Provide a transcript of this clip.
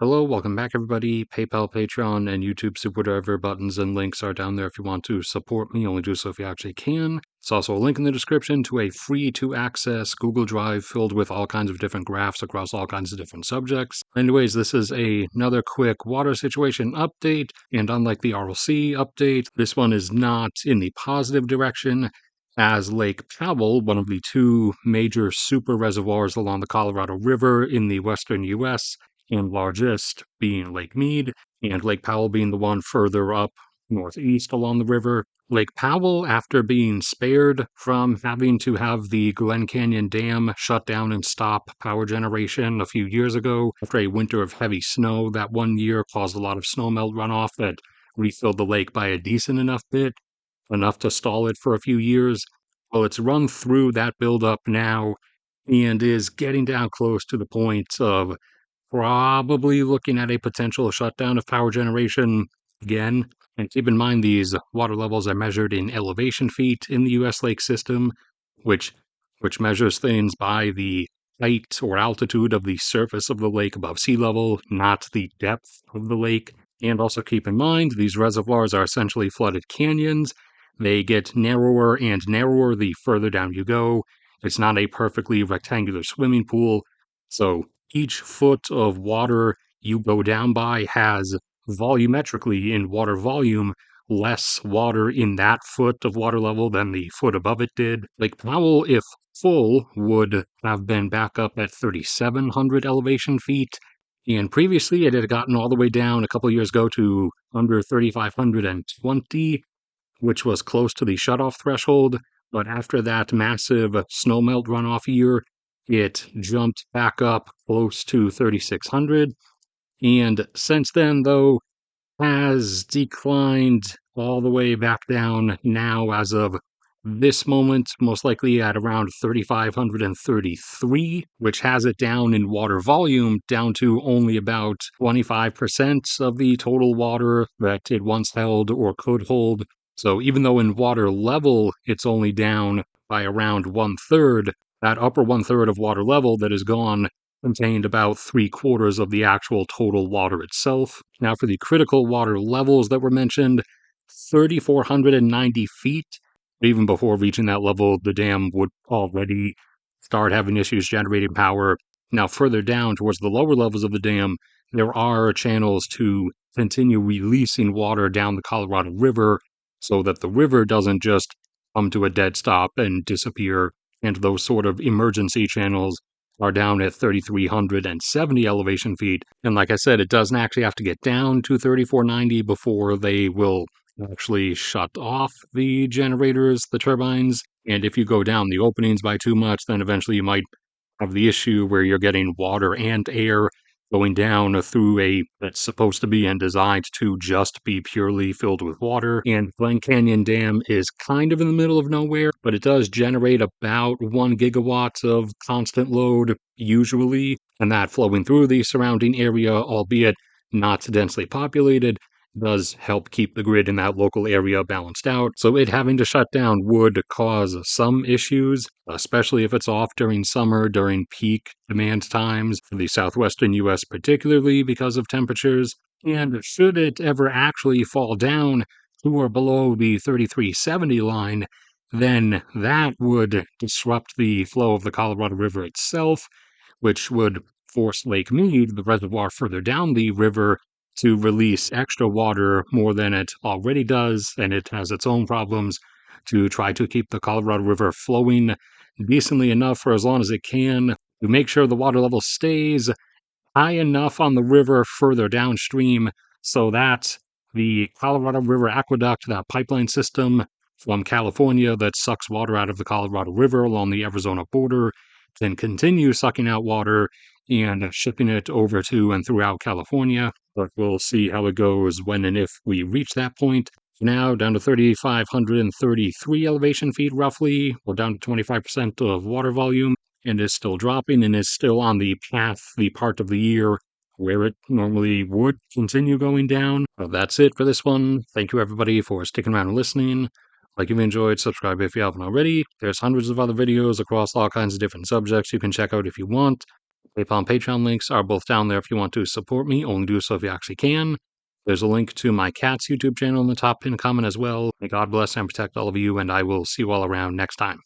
Hello, welcome back everybody. PayPal, Patreon, and YouTube Super Driver buttons and links are down there if you want to support me. Only do so if you actually can. It's also a link in the description to a free-to-access Google Drive filled with all kinds of different graphs across all kinds of different subjects. Anyways, this is another quick water situation update, and unlike the RLC update, this one is not in the positive direction, as Lake Powell, one of the two major super reservoirs along the Colorado River in the western U.S., and largest being Lake Mead, and Lake Powell being the one further up northeast along the river. Lake Powell, after being spared from having to have the Glen Canyon Dam shut down and stop power generation a few years ago, after a winter of heavy snow that one year caused a lot of snowmelt runoff that refilled the lake by a decent enough bit, enough to stall it for a few years. Well, it's run through that buildup now and is getting down close to the point of probably looking at a potential shutdown of power generation again. And keep in mind, these water levels are measured in elevation feet in the U.S. lake system, which measures things by the height or altitude of the surface of the lake above sea level, not the depth of the lake. And also keep in mind, these reservoirs are essentially flooded canyons. They get narrower and narrower the further down you go. It's not a perfectly rectangular swimming pool, so each foot of water you go down by has volumetrically in water volume less water in that foot of water level than the foot above it did. Lake Powell, if full, would have been back up at 3,700 elevation feet, and previously it had gotten all the way down a couple years ago to under 3,520, which was close to the shutoff threshold. But after that massive snowmelt runoff year, it jumped back up close to 3,600. And since then, though, has declined all the way back down now as of this moment, most likely at around 3,533, which has it down in water volume down to only about 25% of the total water that it once held or could hold. So even though in water level it's only down by around 1/3, that upper 1/3 of water level that is gone contained about 3/4 of the actual total water itself. Now, for the critical water levels that were mentioned, 3,490 feet. Even before reaching that level, the dam would already start having issues generating power. Now, further down towards the lower levels of the dam, there are channels to continue releasing water down the Colorado River so that the river doesn't just come to a dead stop and disappear. And those sort of emergency channels are down at 3,370 elevation feet. And like I said, it doesn't actually have to get down to 3,490 before they will actually shut off the generators, the turbines. And if you go down the openings by too much, then eventually you might have the issue where you're getting water and air going down through a that's supposed to be and designed to just be purely filled with water. And Glen Canyon Dam is kind of in the middle of nowhere, but it does generate about 1 gigawatt of constant load usually, and that flowing through the surrounding area, albeit not densely populated, does help keep the grid in that local area balanced out. So it having to shut down would cause some issues, especially if it's off during summer, during peak demand times for the southwestern U.S., particularly because of temperatures. And should it ever actually fall down to or below the 3,370 line, then that would disrupt the flow of the Colorado River itself, which would force Lake Mead, the reservoir further down the river, to release extra water more than it already does, and it has its own problems, to try to keep the Colorado River flowing decently enough for as long as it can, to make sure the water level stays high enough on the river further downstream so that the Colorado River Aqueduct, that pipeline system from California that sucks water out of the Colorado River along the Arizona border, can continue sucking out water and shipping it over to and throughout California. But we'll see how it goes when and if we reach that point. Now down to 3,533 elevation feet roughly, or down to 25% of water volume, and is still dropping and is still on the path, the part of the year where it normally would continue going down. Well, that's it for this one. Thank you everybody for sticking around and listening. Like if you enjoyed, subscribe if you haven't already. There's hundreds of other videos across all kinds of different subjects you can check out if you want. PayPal and Patreon links are both down there if you want to support me. Only do so if you actually can. There's a link to my cat's YouTube channel in the top pinned comment as well. May God bless and protect all of you, and I will see you all around next time.